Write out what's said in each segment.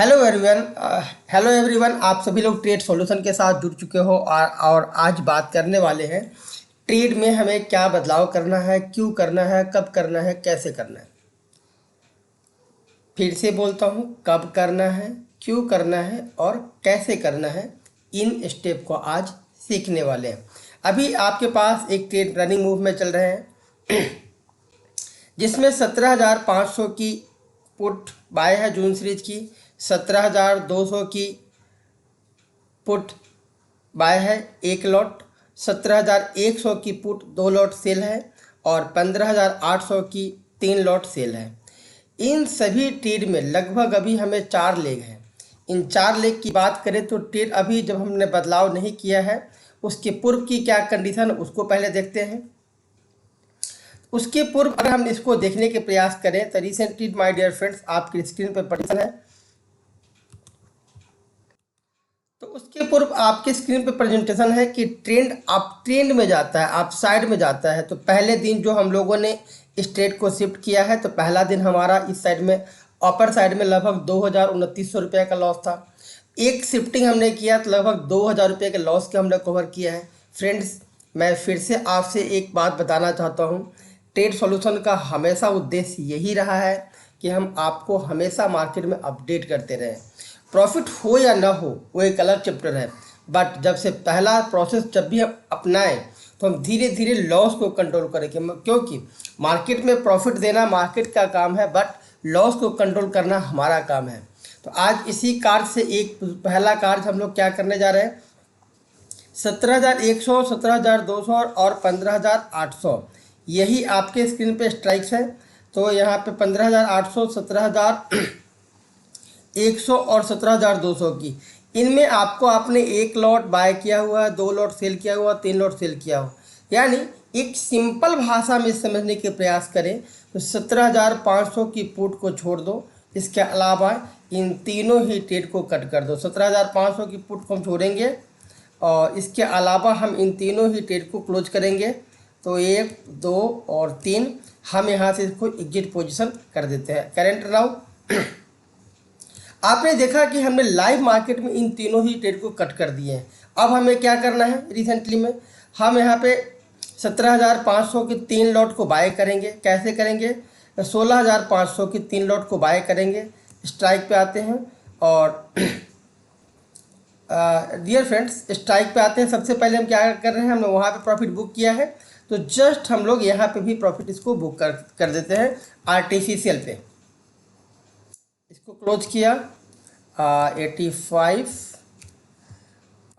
Hello everyone. आप सभी लोग ट्रेड सॉल्यूशन के साथ जुड़ चुके हो और आज बात करने वाले हैं ट्रेड में हमें क्या बदलाव करना है, क्यों करना है, कब करना है, कैसे करना है। फिर से बोलता हूँ, कब करना है, क्यों करना है और कैसे करना है। इन स्टेप को आज सीखने वाले हैं। अभी आपके पास एक ट्रेड रनिंग मूव में चल रहे हैं जिसमें 17,500 की पुट बाय है जून सीरीज की, 17,200 की पुट बाय है एक लॉट, 17,100 की पुट दो लॉट सेल है और 15,800 की तीन लॉट सेल है। इन सभी ट्रेड में लगभग अभी हमें 4 लेग हैं। इन 4 लेग की बात करें तो ट्रेड अभी जब हमने बदलाव नहीं किया है उसके पूर्व की क्या कंडीशन उसको पहले देखते हैं। उसके पूर्व अगर हम इसको देखने के प्रयास करें तो recent trade my dear friends आपकी स्क्रीन पर प्रेजेंटेशन है। तो उसके पूर्व आपके स्क्रीन पे प्रेजेंटेशन है कि ट्रेंड आप ट्रेंड में जाता है, आप साइड में जाता है। तो पहले दिन जो हम लोगों ने इस ट्रेड को शिफ्ट किया है तो पहला दिन हमारा इस साइड में अपर साइड में लगभग 2,2900 रुपये का लॉस था। एक शिफ्टिंग हमने किया तो लगभग 2,000 रुपये के लॉस के हमने कवर किया है। फ्रेंड्स, मैं फिर से आपसे एक बात बताना चाहता हूँ, ट्रेड सॉल्यूशन का हमेशा उद्देश्य यही रहा है कि हम आपको हमेशा मार्केट में अपडेट करते रहें। प्रॉफिट हो या ना हो वो एक अलग चैप्टर है, बट जब से पहला प्रोसेस जब भी हम अपनाएं तो हम धीरे धीरे लॉस को कंट्रोल करेंगे, क्योंकि मार्केट में प्रॉफिट देना मार्केट का काम है बट लॉस को कंट्रोल करना हमारा काम है। तो आज इसी कार्य से एक पहला कार्य हम लोग क्या करने जा रहे हैं, 17,100, 17,200 और 15,800 यही आपके स्क्रीन पे स्ट्राइक्स है। तो यहाँ पे 15,800, 17,100 और 17,200 की, इनमें आपको आपने एक लॉट बाय किया हुआ है, दो लॉट सेल किया हुआ, तीन लॉट सेल किया हुआ। यानी एक सिंपल भाषा में समझने के प्रयास करें तो 17,500 की पुट को छोड़ दो, इसके अलावा इन तीनों ही ट्रेड को कट कर दो। 17,500 की पुट को हम छोड़ेंगे और इसके अलावा हम इन तीनों ही ट्रेड को क्लोज करेंगे। तो 1, 2 और 3 हम यहाँ से इसको एग्जिट पोजीशन कर देते हैं। करेंट नाउ आपने देखा कि हमने लाइव मार्केट में इन तीनों ही ट्रेड को कट कर दिए हैं। अब हमें क्या करना है, रिसेंटली में हम यहाँ पे 17,500 की तीन लॉट को बाय करेंगे। कैसे करेंगे, 16,500 की तीन लॉट को बाय करेंगे। स्ट्राइक पे आते हैं और डियर फ्रेंड्स स्ट्राइक पे आते हैं। सबसे पहले हम क्या कर रहे हैं, हमने वहाँ पे प्रॉफिट बुक किया है तो जस्ट हम लोग यहाँ पे भी प्रॉफिट इसको बुक कर देते हैं आर्टिफिशियल पे। इसको क्लोज किया 85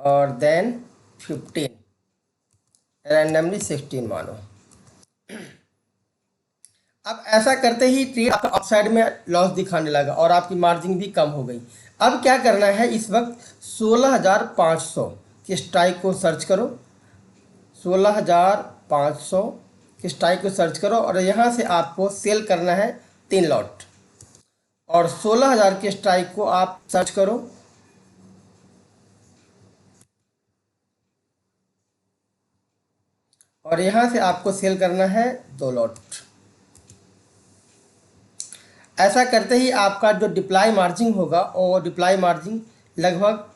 और देन 15, रैंडमली 16 मानो। अब ऐसा करते ही ट्रेड आपका अपसाइड में लॉस दिखाने लगा और आपकी मार्जिन भी कम हो गई। अब क्या करना है, इस वक्त 16,500 की स्ट्राइक को सर्च करो, 16,500 की स्ट्राइक को सर्च करो और यहाँ से आपको सेल करना है 3 लॉट और 16,000 के स्ट्राइक को आप सर्च करो और यहाँ से आपको सेल करना है 2 लॉट। ऐसा करते ही आपका जो डिप्लाई मार्जिन होगा और डिप्लाई मार्जिन लगभग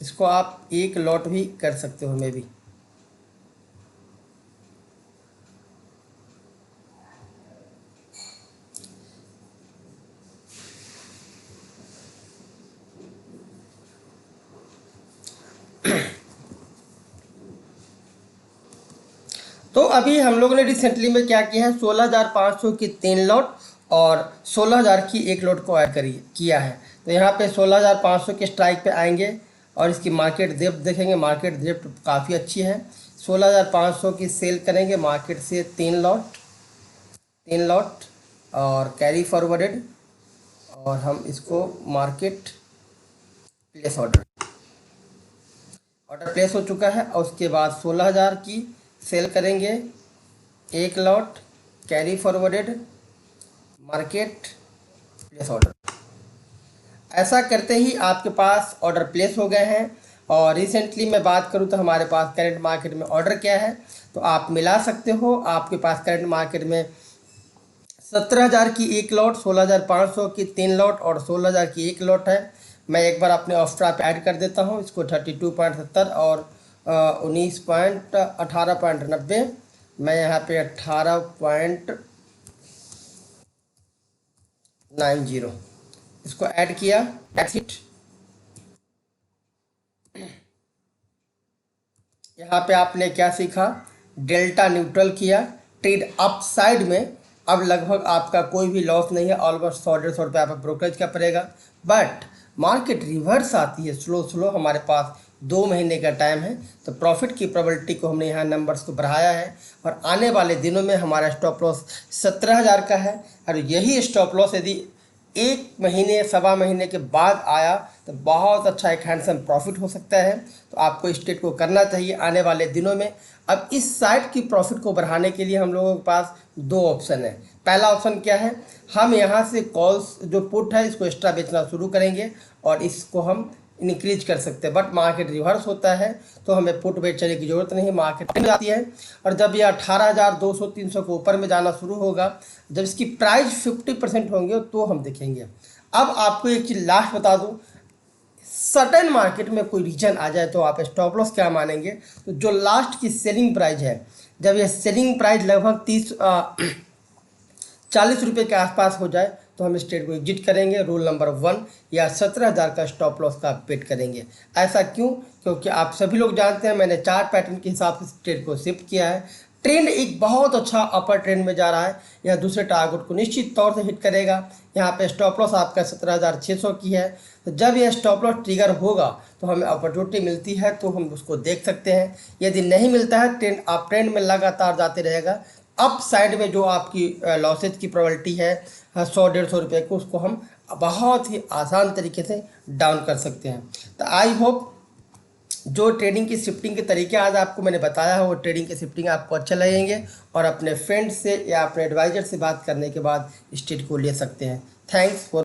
इसको आप 1 लॉट भी कर सकते हो मे भी। तो अभी हम लोगों ने रिसेंटली में क्या किया है, 16,500 की 3 लॉट और 16,000 की एक लॉट को ऐड किया है। तो यहाँ पे 16,500 के स्ट्राइक पे आएंगे और इसकी मार्केट डेप्थ देखेंगे। मार्केट डेप्थ काफ़ी अच्छी है। 16,500 की सेल करेंगे मार्केट से 3 लॉट और कैरी फॉरवर्डेड और हम इसको मार्केट प्लेस ऑर्डर प्लेस हो चुका है और उसके बाद 16,000 की सेल करेंगे एक lot carry forwarded market place order. ऐसा करते ही आपके पास ऑर्डर प्लेस हो गए हैं। और रिसेंटली मैं बात करूं तो हमारे पास करंट मार्केट में ऑर्डर क्या है, तो आप मिला सकते हो। आपके पास करंट मार्केट में 17,000 की एक लॉट, 16,500 की 3 लॉट और 16,000 की एक लॉट है। मैं एक बार अपने ऑफ ऐड कर देता हूँ इसको 32.70 और 18.90। मैं यहाँ पे 18.90 इसको ऐड किया। एक्सिट। यहाँ पे आपने क्या सीखा, डेल्टा न्यूट्रल किया, ट्रेड अप साइड में। अब लगभग आपका कोई भी लॉस नहीं है, ऑलमोस्ट 100-150 रुपये आपका ब्रोकरेज का पड़ेगा। बट मार्केट रिवर्स आती है स्लो स्लो, हमारे पास 2 महीने का टाइम है, तो प्रॉफिट की प्रोबेबिलिटी को हमने यहाँ नंबर्स को बढ़ाया है। और आने वाले दिनों में हमारा स्टॉप लॉस 17,000 का है, और यही स्टॉप लॉस यदि 1 महीने 1.25 महीने के बाद आया तो बहुत अच्छा एक हैंडसम प्रॉफिट हो सकता है। तो आपको इस ट्रेड को करना चाहिए आने वाले दिनों में। अब इस साइड की प्रॉफिट को बढ़ाने के लिए हम लोगों के पास 2 ऑप्शन है। पहला ऑप्शन क्या है, हम यहाँ से कॉल्स जो पुट है इसको एक्स्ट्रा बेचना शुरू करेंगे और इसको हम इंक्रीज कर सकते हैं। बट मार्केट रिवर्स होता है तो हमें पुट बेचने की ज़रूरत नहीं, मार्केट जाती है। और जब ये 18,200-300 के ऊपर में जाना शुरू होगा, जब इसकी प्राइस 50% होंगे तो हम देखेंगे। अब आपको एक चीज़ लास्ट बता दूं, सडन मार्केट में कोई रीजन आ जाए तो आप स्टॉप लॉस क्या मानेंगे, तो जो लास्ट की सेलिंग प्राइस है, जब ये सेलिंग प्राइस लगभग 40 रुपये के आसपास हो जाए तो हम इस ट्रेड को एग्जिट करेंगे। रूल नंबर 1, या 17,000 का स्टॉप लॉस का पेड करेंगे। ऐसा क्यों? क्योंकि आप सभी लोग जानते हैं मैंने चार्ट पैटर्न के हिसाब से इस ट्रेड को शिफ्ट किया है। ट्रेंड एक बहुत अच्छा अपर ट्रेंड में जा रहा है, यह दूसरे टारगेट को निश्चित तौर से हिट करेगा। यहाँ पे स्टॉप लॉस आपका 17,600 की है, तो जब यह स्टॉप लॉस ट्रिगर होगा तो हमें अपॉर्चुनिटी मिलती है तो हम उसको देख सकते हैं। यदि नहीं मिलता है, ट्रेंड आप ट्रेंड में लगातार जाते रहेगा, अप साइड में जो आपकी लॉसेज की प्रोबेबिलिटी है 100-150 रुपये को, उसको हम बहुत ही आसान तरीके से डाउन कर सकते हैं। तो आई होप जो ट्रेडिंग की शिफ्टिंग के तरीके आज आपको मैंने बताया है वो ट्रेडिंग के शिफ्टिंग आपको अच्छे लगेंगे, और अपने फ्रेंड से या अपने एडवाइज़र से बात करने के बाद इस ट्रेड को ले सकते हैं। Thanks for